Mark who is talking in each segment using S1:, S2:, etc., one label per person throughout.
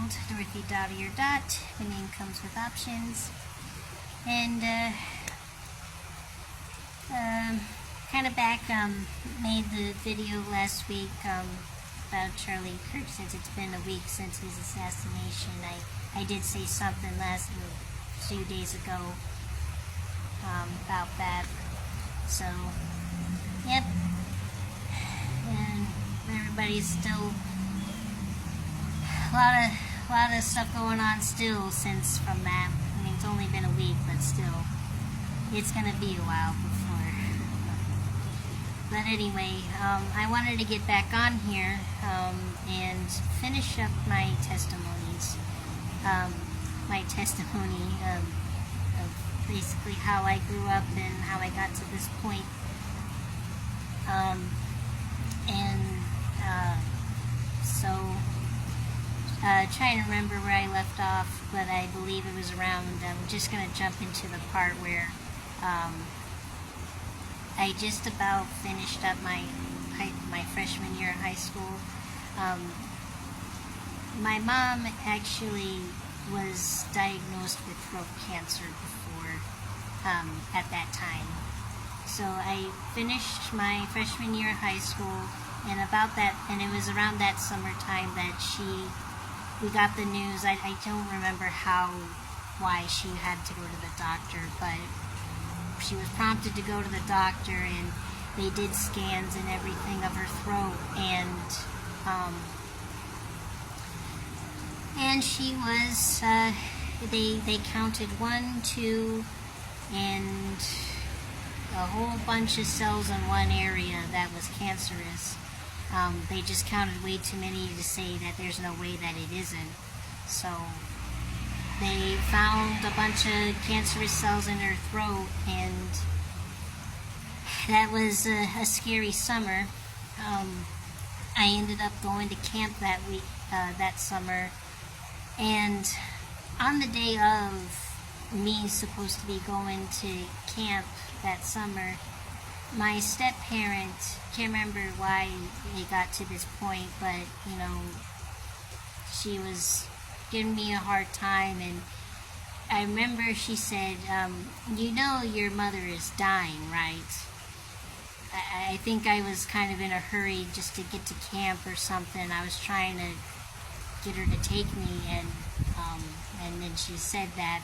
S1: account, Dorothy Dottier Dot. The name comes with options. And kind of back, made the video last week about Charlie Kirk, since it's been a week since his assassination. I did say something a few days ago about that. So, yep. And everybody's still a lot of stuff going on still since from that. I mean, it's only been a week, but still, it's gonna be a while before. But anyway, I wanted to get back on here and finish up my testimonies. My testimony of basically how I grew up and how I got to this point. So trying to remember where I left off, but I believe it was around, I'm just going to jump into the part where I just about finished up my freshman year of high school. My mom actually was diagnosed with throat cancer before, at that time. So I finished my freshman year of high school, and it was around that summertime that we got the news. I don't remember why she had to go to the doctor, but she was prompted to go to the doctor, and they did scans and everything of her throat, and she was, they counted 1, 2, and a whole bunch of cells in one area that was cancerous. They just counted way too many to say that there's no way that it isn't. So they found a bunch of cancerous cells in her throat, and that was a scary summer. I ended up going to camp that week, that summer, and on the day of me supposed to be going to camp that summer, my step-parent, can't remember why it got to this point, but, she was giving me a hard time, and I remember she said, your mother is dying, right? I think I was kind of in a hurry just to get to camp or something. I was trying to get her to take me, and then she said that.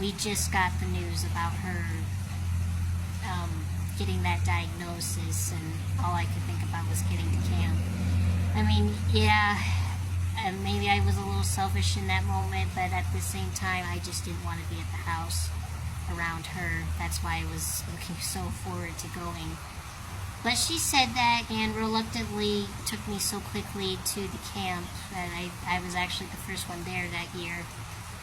S1: We just got the news about her getting that diagnosis, and all I could think about was getting to camp. Maybe I was a little selfish in that moment, but at the same time, I just didn't want to be at the house around her. That's why I was looking so forward to going. But she said that, and reluctantly took me so quickly to the camp that I was actually the first one there that year,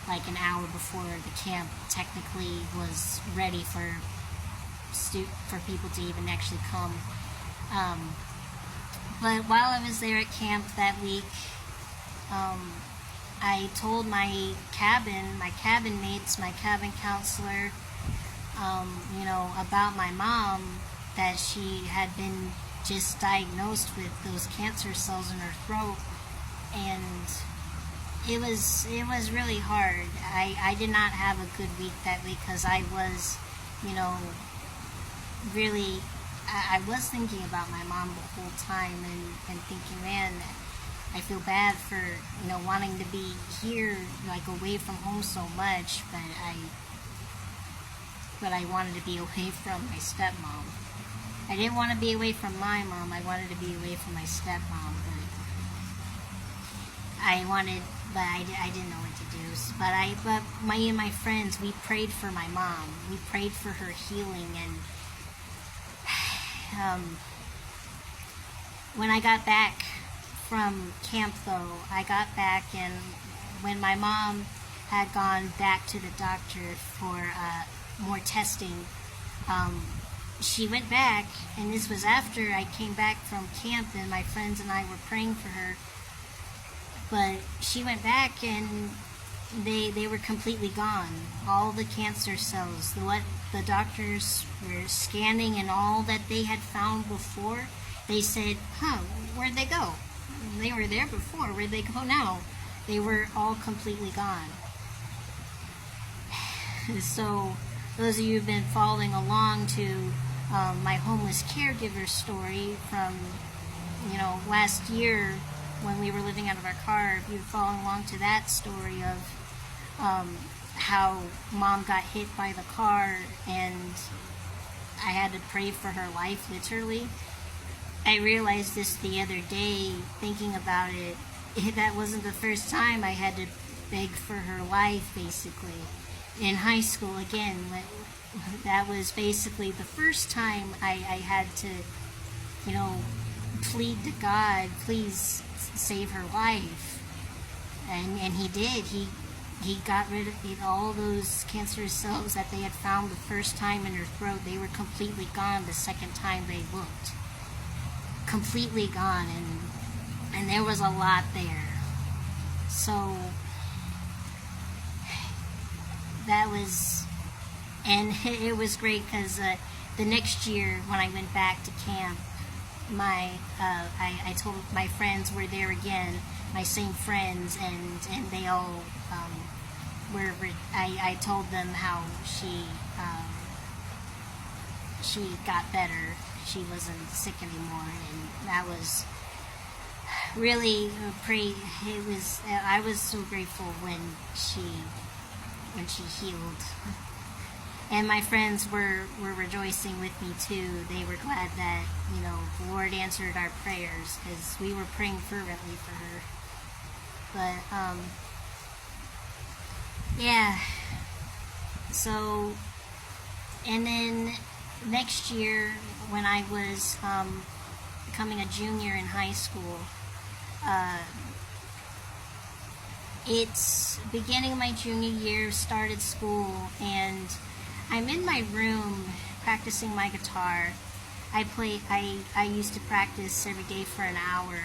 S1: like an hour before the camp technically was ready for people to even actually come. But while I was there at camp that week, I told my cabin mates, my cabin counselor, about my mom, that she had been just diagnosed with those cancer cells in her throat, and it was really hard. I did not have a good week that week, because I was, really, I was thinking about my mom the whole time, and thinking, man, I feel bad for, wanting to be here, away from home so much, but I wanted to be away from my stepmom. I didn't want to be away from my mom, I wanted to be away from my stepmom, I didn't know what to do. But me and my friends, we prayed for my mom. We prayed for her healing, and when I got back from camp, though, I got back, and when my mom had gone back to the doctor for more testing, she went back, and this was after I came back from camp, and my friends and I were praying for her. But she went back, and they were completely gone. All the cancer cells, what the doctors were scanning, and all that they had found before, they said, huh, where'd they go? They were there before. Where'd they go now? They were all completely gone. So those of you who've been following along to my homeless caregiver story from, last year when we were living out of our car, if you're following along to that story of how mom got hit by the car and I had to pray for her life, literally. I realized this the other day, thinking about it, that wasn't the first time I had to beg for her life, basically. In high school, again, that was basically the first time I had to, plead to God, please save her life. And he did. He got rid of all those cancerous cells that they had found the first time in her throat. They were completely gone the second time they looked. Completely gone, and there was a lot there. So that was, and it was great because the next year when I went back to camp, I told my friends were there again, my same friends, and they all I told them how she got better. She wasn't sick anymore, and that was really I was so grateful when she healed. And my friends were rejoicing with me too. They were glad that, the Lord answered our prayers, because we were praying fervently for her. But, yeah. So, and then next year, when I was becoming a junior in high school, it's beginning of my junior year, started school, and I'm in my room practicing my guitar. I used to practice every day for an hour,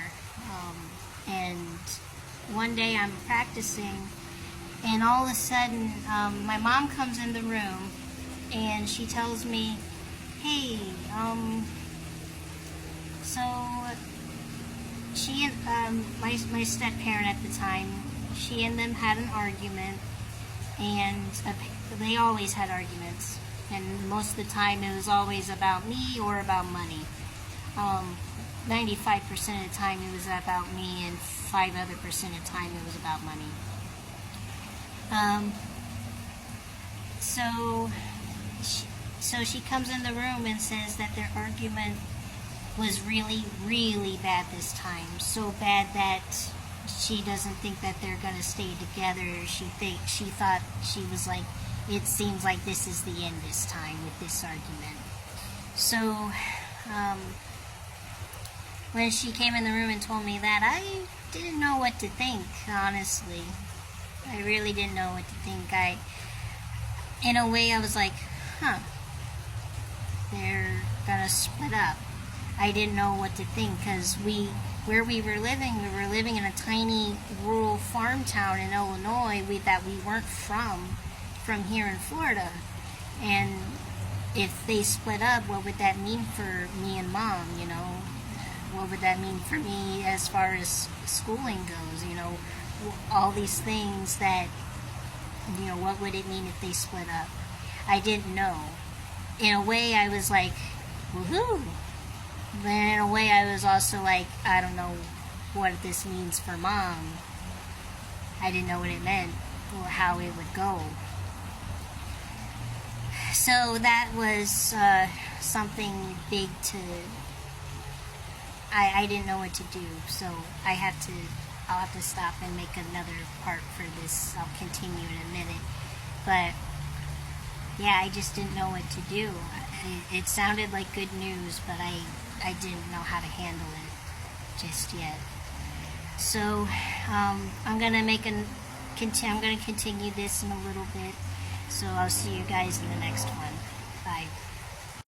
S1: and one day I'm practicing, and all of a sudden my mom comes in the room and she tells me, hey, so she and my step-parent at the time, she and them had an argument, and they always had arguments, and most of the time it was always about me or about money. 95% of the time it was about me, and 5% of the time it was about money. So she comes in the room and says that their argument was really, really bad this time. So bad that she doesn't think that they're going to stay together. She thought, she was like, it seems like this is the end this time with this argument. So when she came in the room and told me that, I didn't know what to think, honestly. I really didn't know what to think. In a way, I was like, they're gonna split up. I didn't know what to think, because where we were living in a tiny rural farm town in Illinois that we weren't from here in Florida. And if they split up, what would that mean for me and mom, What would that mean for me as far as schooling goes, all these things that, what would it mean if they split up? I didn't know. In a way, I was like, woohoo! But in a way, I was also like, I don't know what this means for mom. I didn't know what it meant or how it would go. So that was something big I didn't know what to do. So I'll have to stop and make another part for this. I'll continue in a minute. But yeah, I just didn't know what to do. It sounded like good news, but I didn't know how to handle it just yet. So I'm gonna continue this in a little bit. So I'll see you guys in the next one. Bye.